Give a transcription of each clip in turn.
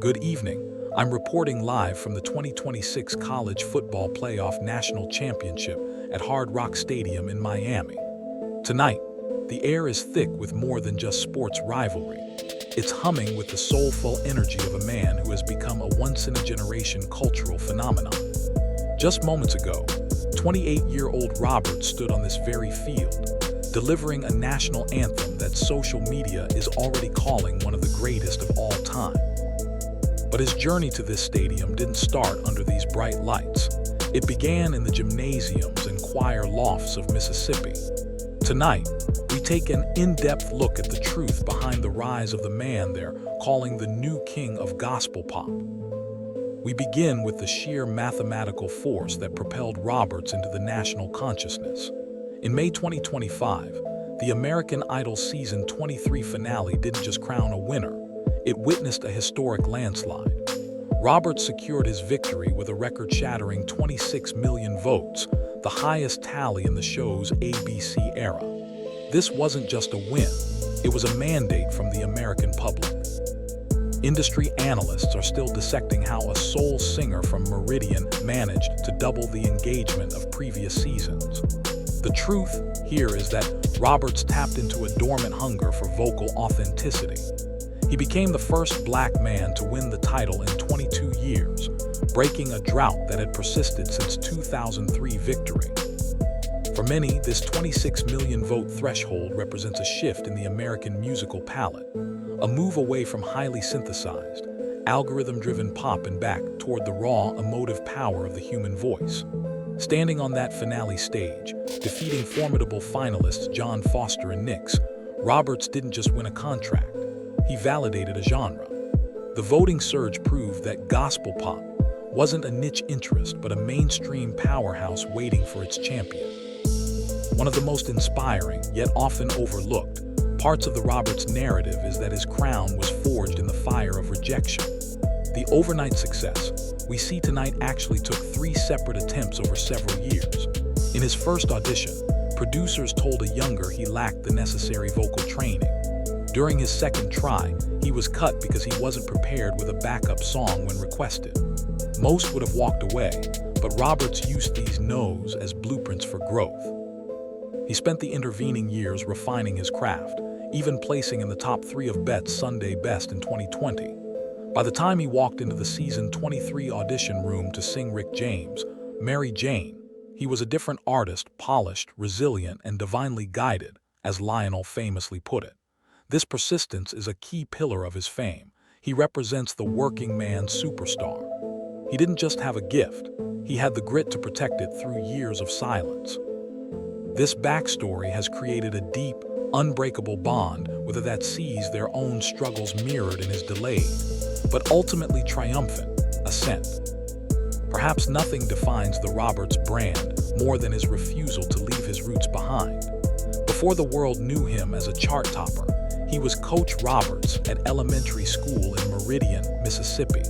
Good evening. I'm reporting live from the 2026 College Football Playoff National Championship at Hard Rock Stadium in Miami. Tonight, the air is thick with more than just sports rivalry. It's humming with the soulful energy of a man who has become a once-in-a-generation cultural phenomenon. Just moments ago, 28-year-old Roberts stood on this very field, delivering a national anthem that social media is already calling one of the greatest of all time. But his journey to this stadium didn't start under these bright lights. It began in the gymnasiums and choir lofts of Mississippi. Tonight, we take an in-depth look at the truth behind the rise of the man they're calling the new king of gospel pop. We begin with the sheer mathematical force that propelled Roberts into the national consciousness. In May 2025, the American Idol Season 23 finale didn't just crown a winner, it witnessed a historic landslide. Roberts secured his victory with a record-shattering 26 million votes, the highest tally in the show's ABC era. This wasn't just a win, it was a mandate from the American public. Industry analysts are still dissecting how a soul singer from Meridian managed to double the engagement of previous seasons. The truth here is that Roberts tapped into a dormant hunger for vocal authenticity. He became the first black man to win the title in 22 years, breaking a drought that had persisted since 2003 victory. For many, this 26 million vote threshold represents a shift in the American musical palette, a move away from highly synthesized, algorithm-driven pop and back toward the raw, emotive power of the human voice. Standing on that finale stage, defeating formidable finalists John Foster and Nix, Roberts didn't just win a contract. He validated a genre. The voting surge proved that gospel pop wasn't a niche interest but a mainstream powerhouse waiting for its champion. One of the most inspiring, yet often overlooked, parts of the Roberts narrative is that his crown was forged in the fire of rejection. The overnight success we see tonight actually took 3 separate attempts over several years. In his first audition, producers told a younger he lacked the necessary vocal training. During his second try, he was cut because he wasn't prepared with a backup song when requested. Most would have walked away, but Roberts used these no's as blueprints for growth. He spent the intervening years refining his craft, even placing in the top 3 of Bet's Sunday Best in 2020. By the time he walked into the season 23 audition room to sing Rick James' Mary Jane, he was a different artist, polished, resilient, and divinely guided, as Lionel famously put it. This persistence is a key pillar of his fame. He represents the working man superstar. He didn't just have a gift, he had the grit to protect it through years of silence. This backstory has created a deep, unbreakable bond with it that sees their own struggles mirrored in his delayed, but ultimately triumphant, ascent. Perhaps nothing defines the Roberts brand more than his refusal to leave his roots behind. Before the world knew him as a chart topper, he was Coach Roberts at elementary school in Meridian, Mississippi.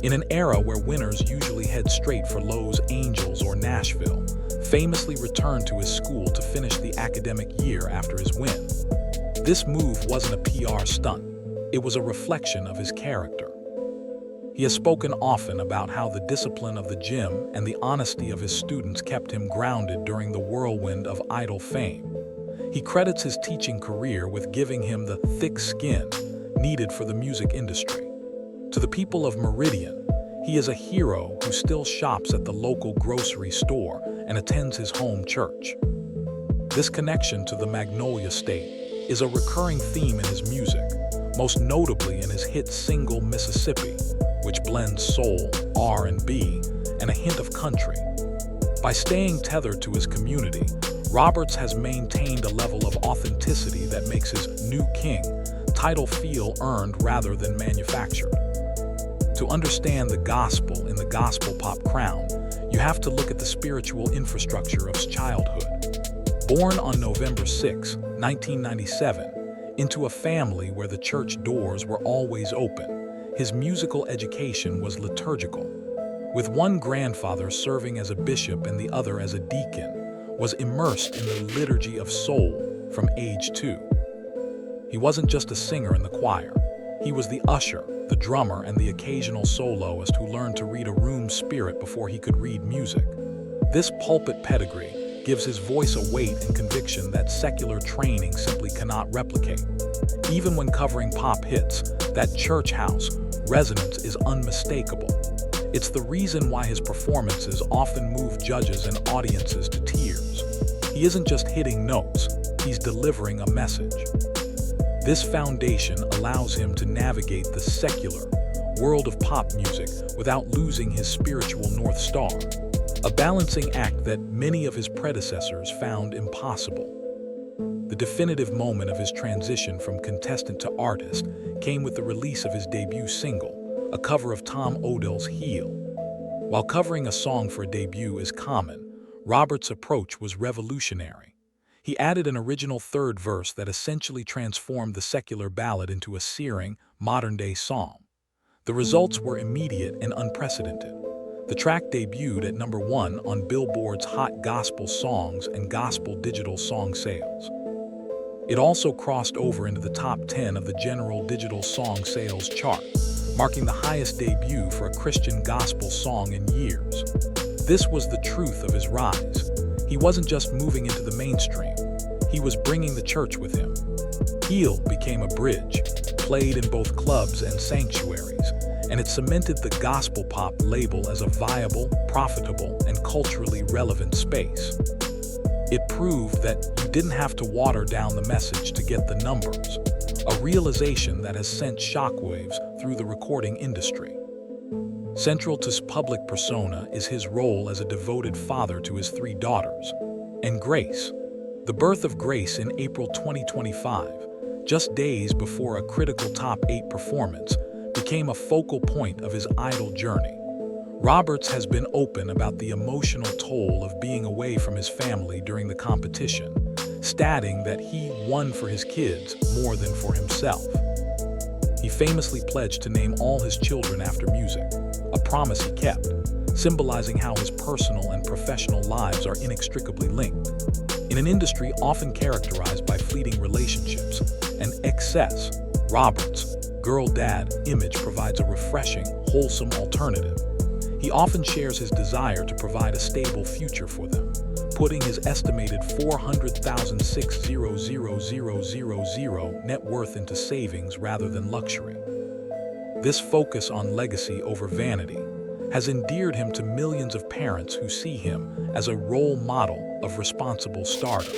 In an era where winners usually head straight for Los Angeles or Nashville, famously returned to his school to finish the academic year after his win. This move wasn't a PR stunt, it was a reflection of his character. He has spoken often about how the discipline of the gym and the honesty of his students kept him grounded during the whirlwind of Idol fame. He credits his teaching career with giving him the thick skin needed for the music industry. To the people of Meridian, he is a hero who still shops at the local grocery store and attends his home church. This connection to the Magnolia State is a recurring theme in his music, most notably in his hit single Mississippi, which blends soul, R&B, and a hint of country. By staying tethered to his community, Roberts has maintained a level of authenticity that makes his new king title feel earned rather than manufactured. To understand the gospel in the gospel pop crown, you have to look at the spiritual infrastructure of his childhood. Born on November 6, 1997, into a family where the church doors were always open, his musical education was liturgical. With one grandfather serving as a bishop and the other as a deacon, was immersed in the liturgy of soul from age 2. He wasn't just a singer in the choir. He was the usher, the drummer and the occasional soloist who learned to read a room's spirit before he could read music. This pulpit pedigree gives his voice a weight and conviction that secular training simply cannot replicate. Even when covering pop hits, that church house resonance is unmistakable. It's the reason why his performances often move judges and audiences to tears. He isn't just hitting notes, he's delivering a message. This foundation allows him to navigate the secular world of pop music without losing his spiritual North Star, a balancing act that many of his predecessors found impossible. The definitive moment of his transition from contestant to artist came with the release of his debut single, a cover of Tom Odell's Heal. While covering a song for a debut is common, Roberts' approach was revolutionary. He added an original third verse that essentially transformed the secular ballad into a searing, modern-day psalm. The results were immediate and unprecedented. The track debuted at #1 on Billboard's Hot Gospel Songs and Gospel Digital Song Sales. It also crossed over into the top 10 of the general digital song sales chart, marking the highest debut for a Christian gospel song in years. This was the truth of his rise. He wasn't just moving into the mainstream, he was bringing the church with him. Heal became a bridge, played in both clubs and sanctuaries, and it cemented the gospel pop label as a viable, profitable, and culturally relevant space. It proved that you didn't have to water down the message to get the numbers, a realization that has sent shockwaves through the recording industry. Central to his public persona is his role as a devoted father to his 3 daughters, and Grace. The birth of Grace in April 2025, just days before a critical top 8 performance, became a focal point of his idol journey. Roberts has been open about the emotional toll of being away from his family during the competition, stating that he won for his kids more than for himself. He famously pledged to name all his children after music, a promise he kept, symbolizing how his personal and professional lives are inextricably linked. In an industry often characterized by fleeting relationships and excess, Roberts' girl dad image provides a refreshing, wholesome alternative. He often shares his desire to provide a stable future for them, putting his estimated $400,600,000 net worth into savings rather than luxury. This focus on legacy over vanity has endeared him to millions of parents who see him as a role model of responsible stardom.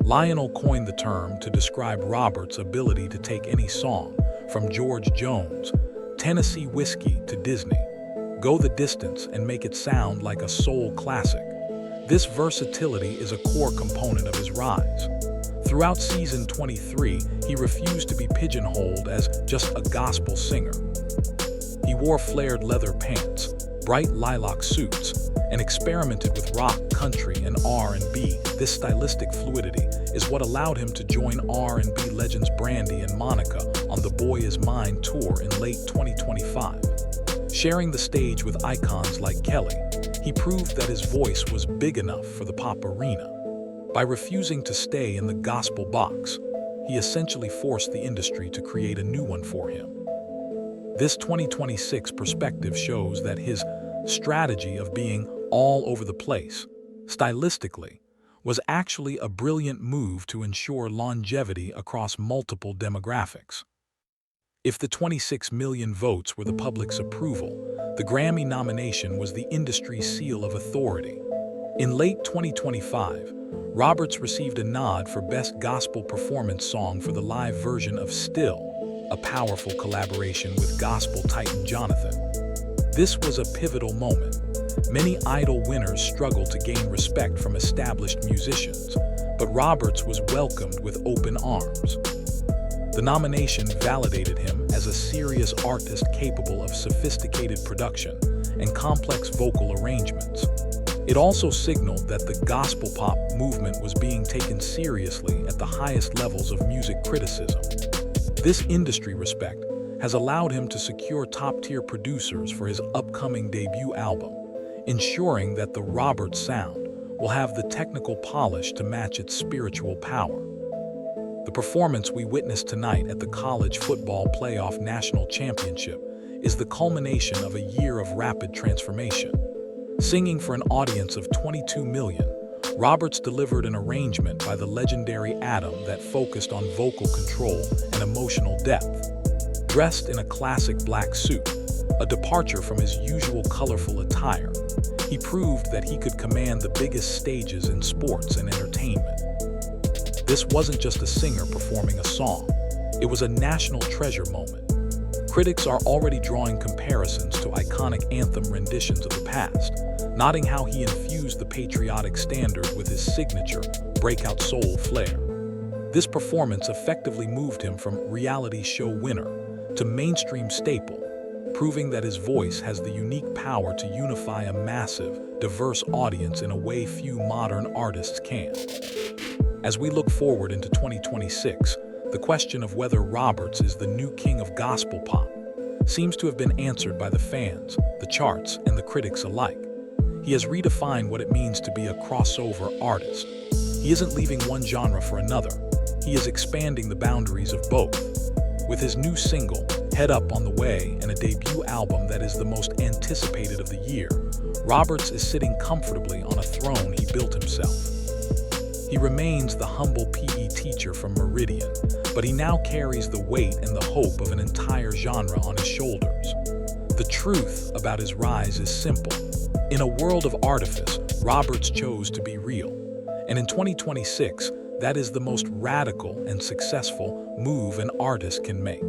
Lionel coined the term to describe Roberts' ability to take any song, from George Jones, Tennessee Whiskey to Disney, go the distance and make it sound like a soul classic. This versatility is a core component of his rise. Throughout season 23, he refused to be pigeonholed as just a gospel singer. He wore flared leather pants, bright lilac suits, and experimented with rock, country, and R&B. This stylistic fluidity is what allowed him to join R&B legends Brandy and Monica on the Boy Is Mine tour in late 2025. Sharing the stage with icons like Kelly, he proved that his voice was big enough for the pop arena. By refusing to stay in the gospel box, he essentially forced the industry to create a new one for him. This 2026 perspective shows that his strategy of being all over the place, stylistically, was actually a brilliant move to ensure longevity across multiple demographics. If the 26 million votes were the public's approval, the Grammy nomination was the industry's seal of authority. In late 2025, Roberts received a nod for Best Gospel Performance Song for the live version of Still, a powerful collaboration with gospel titan Jonathan. This was a pivotal moment. Many Idol winners struggled to gain respect from established musicians, but Roberts was welcomed with open arms. The nomination validated him as a serious artist capable of sophisticated production and complex vocal arrangements. It also signaled that the gospel pop movement was being taken seriously at the highest levels of music criticism. This industry respect has allowed him to secure top-tier producers for his upcoming debut album, ensuring that the Roberts sound will have the technical polish to match its spiritual power. The performance we witnessed tonight at the College Football Playoff National Championship is the culmination of a year of rapid transformation. Singing for an audience of 22 million, Roberts delivered an arrangement by the legendary Anthem that focused on vocal control and emotional depth. Dressed in a classic black suit, a departure from his usual colorful attire, he proved that he could command the biggest stages in sports and entertainment. This wasn't just a singer performing a song, it was a national treasure moment. Critics are already drawing comparisons to iconic anthem renditions of the past, noting how he infused the patriotic standard with his signature, breakout soul flair. This performance effectively moved him from reality show winner to mainstream staple, proving that his voice has the unique power to unify a massive, diverse audience in a way few modern artists can. As we look forward into 2026, the question of whether Roberts is the new king of gospel pop seems to have been answered by the fans, the charts, and the critics alike. He has redefined what it means to be a crossover artist. He isn't leaving one genre for another. He is expanding the boundaries of both. With his new single, Head Up, on the way, and a debut album that is the most anticipated of the year, Roberts is sitting comfortably on a throne he built himself. He remains the humble PE teacher from Meridian, but he now carries the weight and the hope of an entire genre on his shoulders. The truth about his rise is simple. In a world of artifice, Roberts chose to be real. And in 2026, that is the most radical and successful move an artist can make.